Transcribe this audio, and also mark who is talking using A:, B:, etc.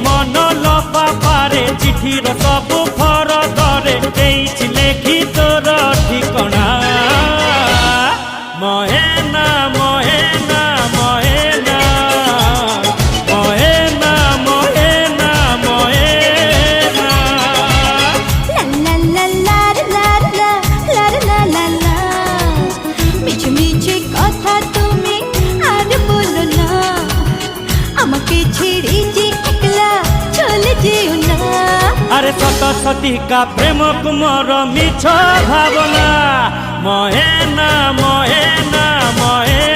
A: मन लफा पारे चिठीर सबु फरदरे देइछि लेखि तोर ठिकଣା महेना महेना महेना महेना महेना महेना
B: ला ला ला ला ला ला ला ला ला মিছে মিছে কথা তুমি আর বলো না আমাকে ছেড়ে যে একলা চলে যেও না
A: अरे शत शतिका प्रेम कुमार मिछ भावना महेना महेना महेना।